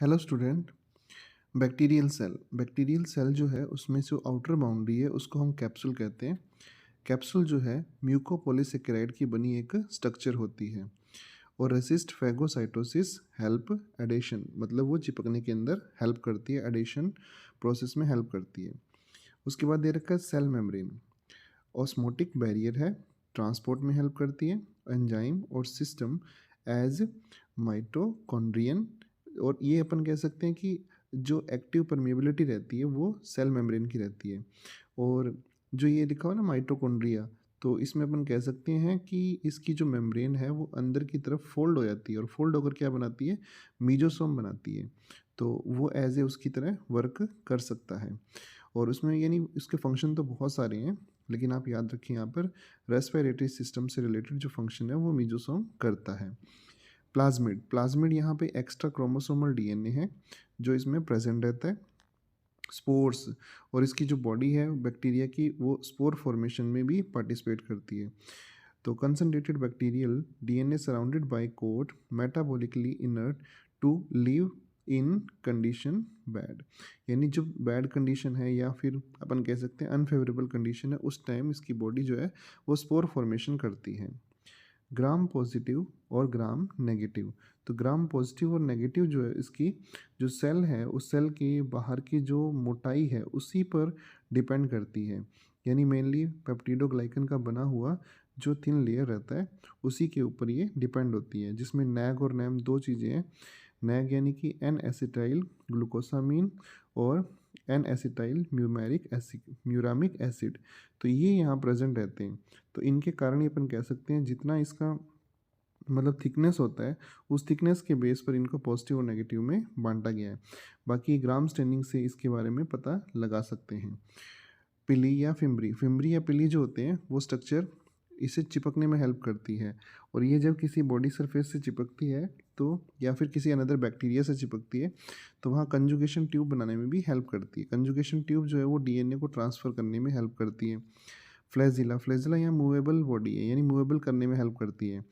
Hello student. Bacterial cell जो है उसमें जो आउटर बाउंड्री है उसको हम कैप्सूल कहते हैं। कैप्सूल जो है म्यूकोपॉलीसेकेराइड की बनी एक स्ट्रक्चर होती है और रेसिस्ट फैगोसाइटोसिस हेल्प एडेशन, मतलब वो चिपकने के अंदर हेल्प करती है, एडेशन प्रोसेस में हेल्प करती है। उसके बाद दे रखा है सेल मेम्ब्रेन, ऑस्मोटिक बैरियर है, ट्रांसपोर्ट में हेल्प करती है, एंजाइम और सिस्टम एज माइटोकॉन्ड्रियन। और ये अपन कह सकते हैं कि जो एक्टिव परमेबिलिटी रहती है वो सेल मेम्ब्रेन की रहती है। और जो ये लिखा हुआ ना माइटोकॉन्ड्रिया, तो इसमें अपन कह सकते हैं कि इसकी जो मेम्ब्रेन है वो अंदर की तरफ फोल्ड हो जाती है और फोल्ड होकर क्या बनाती है, मीजोसोम बनाती है। तो वो एज ए उसकी तरह वर्क कर सकता है। और उसमें यानी इसके फंक्शन तो बहुत सारे हैं, लेकिन आप याद रखें यहाँ पर रेस्पिरेटरी सिस्टम से रिलेटेड जो फंक्शन है वो मीजोसोम करता है। प्लाज्मिड यहाँ पे एक्स्ट्रा क्रोमोसोमल डीएनए है जो इसमें प्रेजेंट रहता है। स्पोर्स, और इसकी जो बॉडी है बैक्टीरिया की वो स्पोर फॉर्मेशन में भी पार्टिसिपेट करती है। तो concentrated bacterial DNA surrounded by coat metabolically inert to live in condition bad, यानी जो बैड कंडीशन है या फिर अपन कह सकते हैं अनफेवरेबल कंडीशन है उस टाइम इसकी बॉडी जो है वो स्पोर फॉर्मेशन करती है। ग्राम पॉजिटिव और ग्राम नेगेटिव, तो ग्राम पॉजिटिव और नेगेटिव जो है इसकी जो सेल है उस सेल के बाहर की जो मोटाई है उसी पर डिपेंड करती है। यानी मेनली पेप्टिडोग्लाइकन का बना हुआ जो थिन लेयर रहता है उसी के ऊपर ये डिपेंड होती है, जिसमें नैग और नैम दो चीज़ें हैं। नैग यानी कि एन एसिटाइल ग्लूकोसामीन और एन एसिटाइल म्यूरामिक एसिड, तो ये यहाँ प्रेजेंट रहते हैं। तो इनके कारण ही अपन कह सकते हैं जितना इसका मतलब थिकनेस होता है उस थिकनेस के बेस पर इनको पॉजिटिव और नेगेटिव में बांटा गया है। बाकी ग्राम स्टेनिंग से इसके बारे में पता लगा सकते हैं। पिली या फिम्बरी या पिली जो होते हैं वो स्ट्रक्चर इसे चिपकने में हेल्प करती है। और ये जब किसी बॉडी सरफेस से चिपकती है तो या फिर किसी अनदर बैक्टीरिया से चिपकती है तो वहाँ कंजुगेशन ट्यूब बनाने में भी हेल्प करती है। कंजुगेशन ट्यूब जो है वो डीएनए को ट्रांसफ़र करने में हेल्प करती है। फ्लैजिला यहाँ मूवेबल बॉडी है, यानी मूवेबल करने में हेल्प करती है।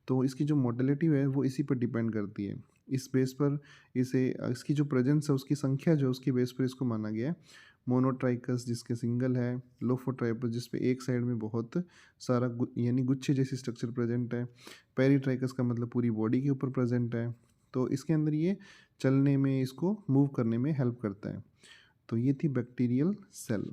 तो इसकी जो मोटिलिटी है वो इसी पर डिपेंड करती है। इस बेस पर इसे इसकी जो प्रेजेंस है उसकी संख्या जो है उसकी बेस पर इसको माना गया है। मोनोट्राइकस जिसके सिंगल है, लोफोट्राइपस जिस पे एक साइड में बहुत सारा यानी गुच्छे जैसी स्ट्रक्चर प्रेजेंट है, पेरीट्राइकस का मतलब पूरी बॉडी के ऊपर प्रेजेंट है। तो इसके अंदर ये चलने में, इसको मूव करने में हेल्प करता है। तो ये थी बैक्टीरियल सेल।